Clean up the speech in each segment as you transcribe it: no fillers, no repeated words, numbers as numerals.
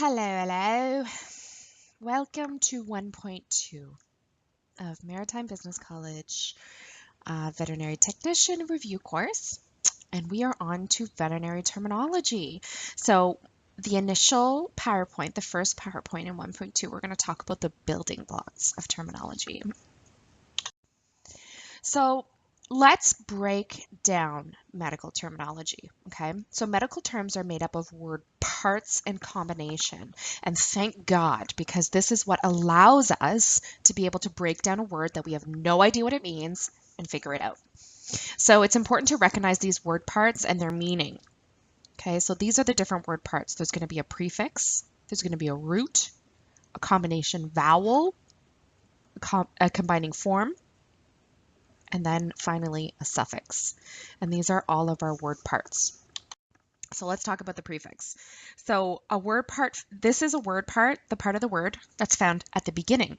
Hello. Welcome to 1.2 of Maritime Business College Veterinary Technician Review course, and we are on to veterinary terminology. So the initial PowerPoint, the first PowerPoint in 1.2, we're going to talk about the building blocks of terminology. So let's break down medical terminology, okay? So medical terms are made up of word parts and combination. And thank God, because this is what allows us to be able to break down a word that we have no idea what it means and figure it out. So it's important to recognize these word parts and their meaning. Okay, so these are the different word parts. There's going to be a prefix, there's going to be a root, a combination vowel, a combining form, and then finally a suffix. And these are all of our word parts. So let's talk about the prefix. So a word part, this is a word part, the part of the word that's found at the beginning.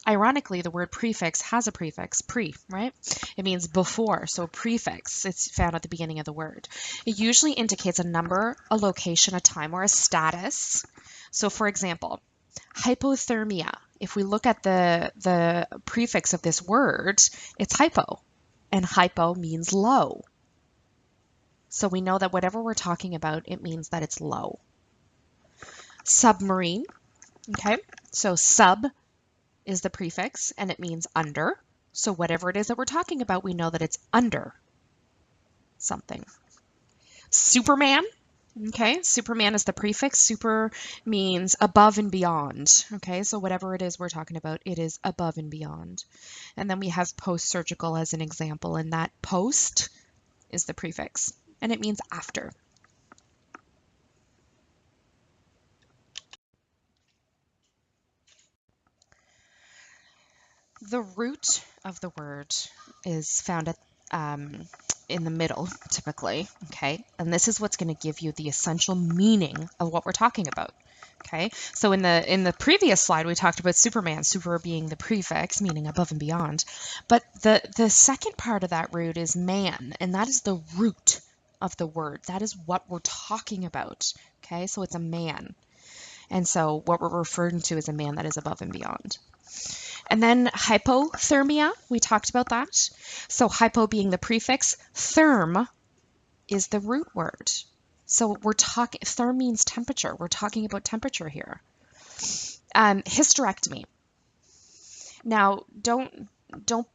Ironically, the word prefix has a prefix, pre, right? It means before, so prefix, it's found at the beginning of the word. It usually indicates a number, a location, a time, or a status. So for example, hypothermia. If we look at the prefix of this word, it's hypo, and hypo means low. So we know that whatever we're talking about, it means that it's low. Submarine, okay? So sub is the prefix, and it means under. So whatever it is that we're talking about, we know that it's under something. Superman, okay? Superman is the prefix. Super means above and beyond, okay? So whatever it is we're talking about, it is above and beyond. And then we have post-surgical as an example, and that post is the prefix, and it means after. The root of the word is found at in the middle, typically, okay? And this is what's going to give you the essential meaning of what we're talking about, okay? So in the previous slide, we talked about Superman, super being the prefix, meaning above and beyond. But the second part of that root is man, and that is the root of the word. That is what we're talking about, okay? So it's a man. And so what we're referring to is a man that is above and beyond. And then hypothermia, we talked about that. So hypo being the prefix, therm is the root word. So we're talking, therm means temperature. We're talking about temperature here. Hysterectomy. Now, don't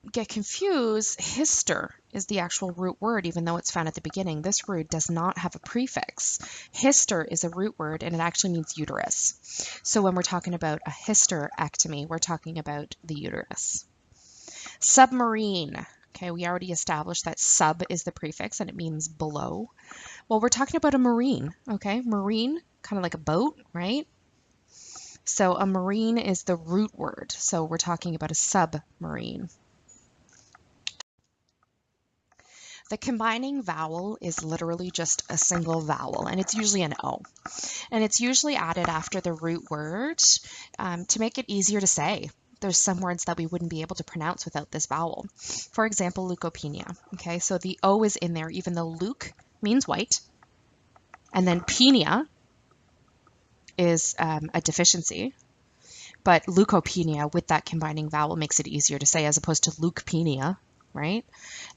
get confused. Hyster is the actual root word, even though it's found at the beginning. This word does not have a prefix. Hyster is a root word, and it actually means uterus. So when we're talking about a hysterectomy, we're talking about the uterus. Submarine. Okay, we already established that sub is the prefix, and it means below. Well, we're talking about a marine, okay? Marine, kind of like a boat, right? So a marine is the root word. So we're talking about a submarine. The combining vowel is literally just a single vowel, and it's usually an O. And it's usually added after the root word to make it easier to say. There's some words that we wouldn't be able to pronounce without this vowel. For example, leukopenia. Okay, so the O is in there, even though leuc means white, and then penia is a deficiency. But leukopenia with that combining vowel makes it easier to say as opposed to leukopenia, right?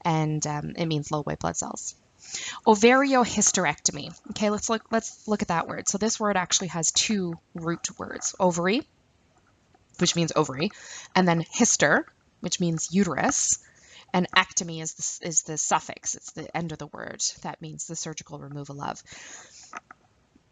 And it means low white blood cells. Ovariohysterectomy. Okay, let's look at that word. So this word actually has two root words: ovary, which means ovary, and then hyster, which means uterus, and ectomy is the suffix. It's the end of the word. That means the surgical removal of.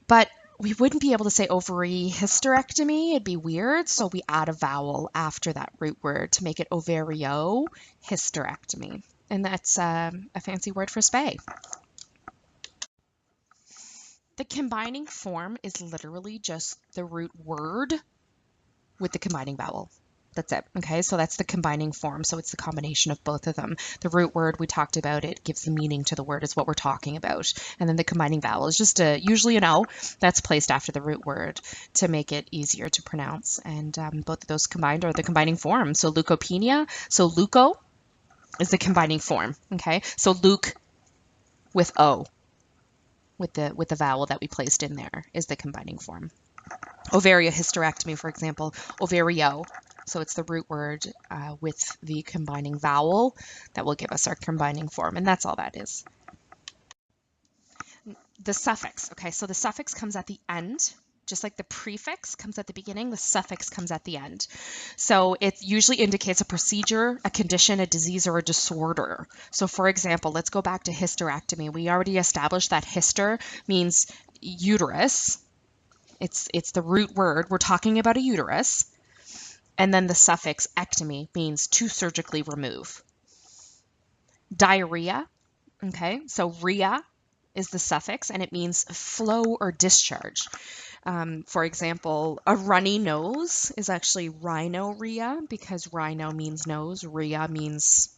But we wouldn't be able to say ovary hysterectomy. It'd be weird. So we add a vowel after that root word to make it ovario hysterectomy. And that's a fancy word for spay. The combining form is literally just the root word with the combining vowel. That's it. Okay, so that's the combining form. So it's the combination of both of them. The root word, we talked about it, gives the meaning to the word, is what we're talking about. And then the combining vowel is just usually an O that's placed after the root word to make it easier to pronounce. And both of those combined are the combining form. So leukopenia, so leuco is the combining form. Okay, so leuc with O, with the vowel that we placed in there, is the combining form. Ovariohysterectomy, for example, ovario. So it's the root word with the combining vowel that will give us our combining form, and that's all that is. The suffix, okay, so the suffix comes at the end. Just like the prefix comes at the beginning, the suffix comes at the end. So it usually indicates a procedure, a condition, a disease, or a disorder. So for example, let's go back to hysterectomy. We already established that hyster means uterus. It's the root word. We're talking about a uterus. And then the suffix ectomy means to surgically remove. Diarrhea, okay, so rhea is the suffix and it means flow or discharge. For example, a runny nose is actually rhinorrhea because rhino means nose, rhea means,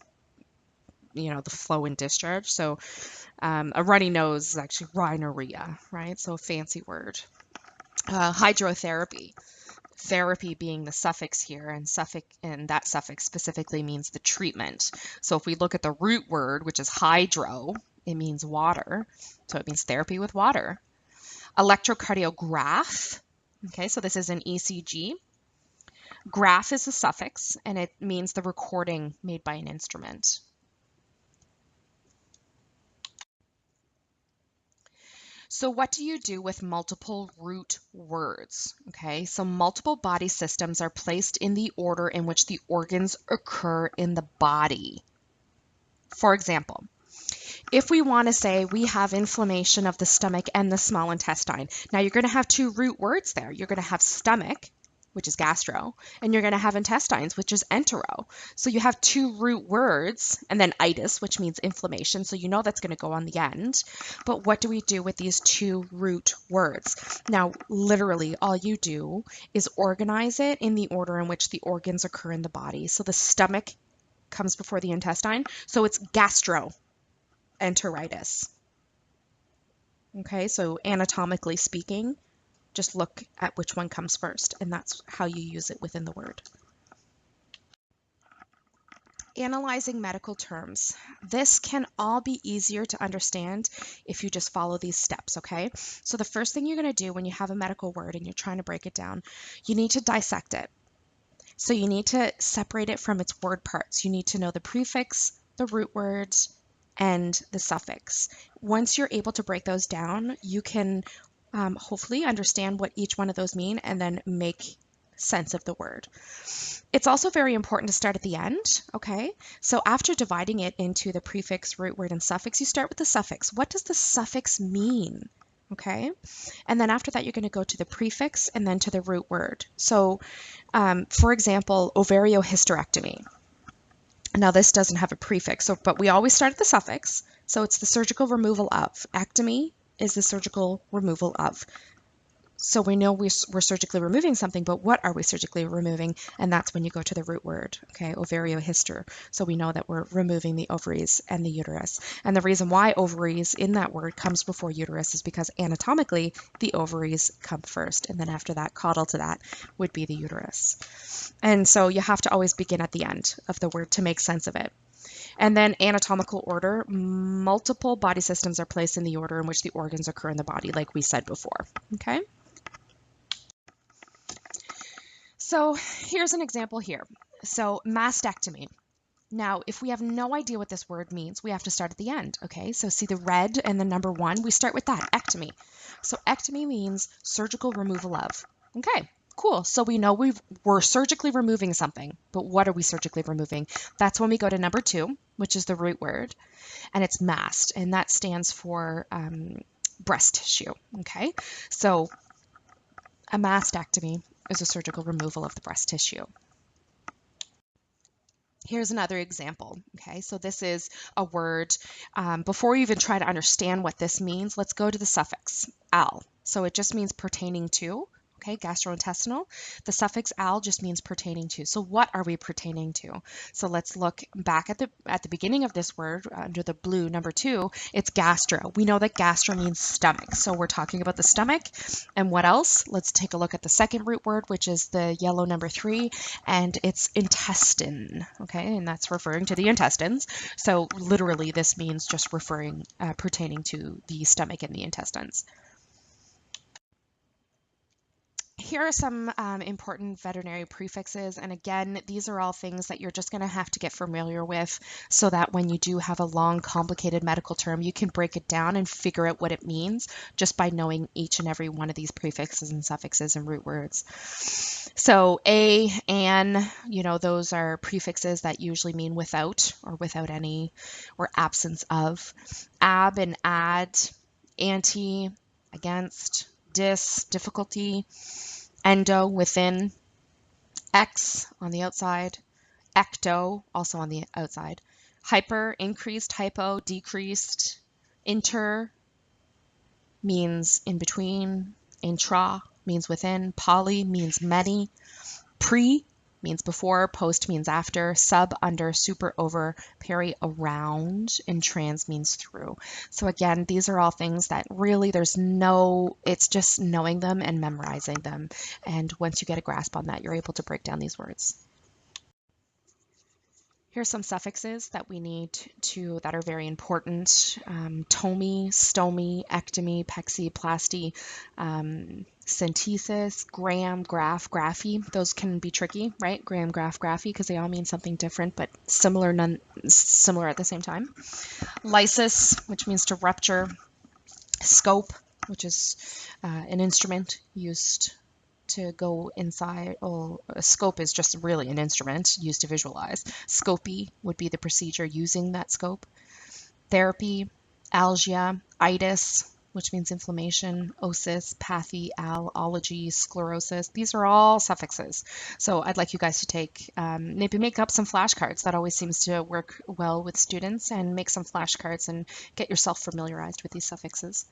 the flow and discharge. So a runny nose is actually rhinorrhea, right? So a fancy word. Hydrotherapy. Therapy being the suffix here, and that suffix specifically means the treatment. So if we look at the root word, which is hydro, it means water. So it means therapy with water. Electrocardiograph. Okay, so this is an ECG. Graph is a suffix, and it means the recording made by an instrument. So what do you do with multiple root words? Okay, so multiple body systems are placed in the order in which the organs occur in the body. For example, if we want to say we have inflammation of the stomach and the small intestine, now you're going to have two root words there. You're going to have stomach, which is gastro, and you're going to have intestines, which is entero. So you have two root words, and then itis, which means inflammation. So you know that's going to go on the end. But what do we do with these two root words? Now, literally, all you do is organize it in the order in which the organs occur in the body. So the stomach comes before the intestine. So it's gastroenteritis. Okay, so anatomically speaking, just look at which one comes first, and that's how you use it within the word. Analyzing medical terms. This can all be easier to understand if you just follow these steps, okay? So the first thing you're going to do when you have a medical word and you're trying to break it down, you need to dissect it. So you need to separate it from its word parts. You need to know the prefix, the root words, and the suffix. Once you're able to break those down, you can hopefully understand what each one of those mean and then make sense of the word. It's also very important to start at the end, okay? So after dividing it into the prefix, root word, and suffix, you start with the suffix. What does the suffix mean? Okay? And then after that, you're going to go to the prefix and then to the root word. So, for example, ovariohysterectomy. Now this doesn't have a prefix, but we always start at the suffix. So it's the surgical removal of. Ectomy is the surgical removal of. So we know we're surgically removing something, but what are we surgically removing? And that's when you go to the root word, okay, ovariohyster. So we know that we're removing the ovaries and the uterus. And the reason why ovaries in that word comes before uterus is because anatomically the ovaries come first, and then after that, caudal to that would be the uterus. And so you have to always begin at the end of the word to make sense of it. And then anatomical order, multiple body systems are placed in the order in which the organs occur in the body, like we said before, okay? So here's an example here. So mastectomy. Now, if we have no idea what this word means, we have to start at the end, okay? So see the red and the number 1, we start with that, ectomy. So ectomy means surgical removal of. Okay, cool. So we know we're surgically removing something, but what are we surgically removing? That's when we go to number 2, which is the root word, and it's mast, and that stands for breast tissue, okay? So a mastectomy is a surgical removal of the breast tissue. Here's another example, okay? So this is a word. Before we even try to understand what this means, let's go to the suffix, al. So it just means pertaining to, okay, gastrointestinal. The suffix al just means pertaining to. So what are we pertaining to? So let's look back at the beginning of this word under the blue number 2, it's gastro. We know that gastro means stomach. So we're talking about the stomach. And what else? Let's take a look at the second root word, which is the yellow number 3, and it's intestine, okay? And that's referring to the intestines. So literally this means just pertaining to the stomach and the intestines. here are some important veterinary prefixes. And again, these are all things that you're just going to have to get familiar with so that when you do have a long, complicated medical term, you can break it down and figure out what it means just by knowing each and every one of these prefixes and suffixes and root words. So a, an, those are prefixes that usually mean without or without any or absence of. Ab and ad, anti, against, dis, difficulty, endo, within, ex, on the outside, ecto, also on the outside, hyper, increased, hypo, decreased, inter means in between, intra means within, poly means many, pre means before, post means after, sub, under, super, over, peri, around, and trans means through. So again, these are all things that really it's just knowing them and memorizing them. And once you get a grasp on that, you're able to break down these words. Here's some suffixes that we need that are very important. Tomy, stomy, ectomy, pexy, plasty, synthesis, gram, graph, graphy. Those can be tricky, right? Gram, graph, graphy, because they all mean something different, but similar at the same time. Lysis, which means to rupture. Scope, which is an instrument used to go inside. Oh, a scope is just really an instrument used to visualize. Scopy would be the procedure using that scope. Therapy, algia, itis, which means inflammation, osis, pathy, ology, sclerosis. These are all suffixes. So I'd like you guys to take, maybe make up some flashcards. That always seems to work well with students, and make some flashcards and get yourself familiarized with these suffixes.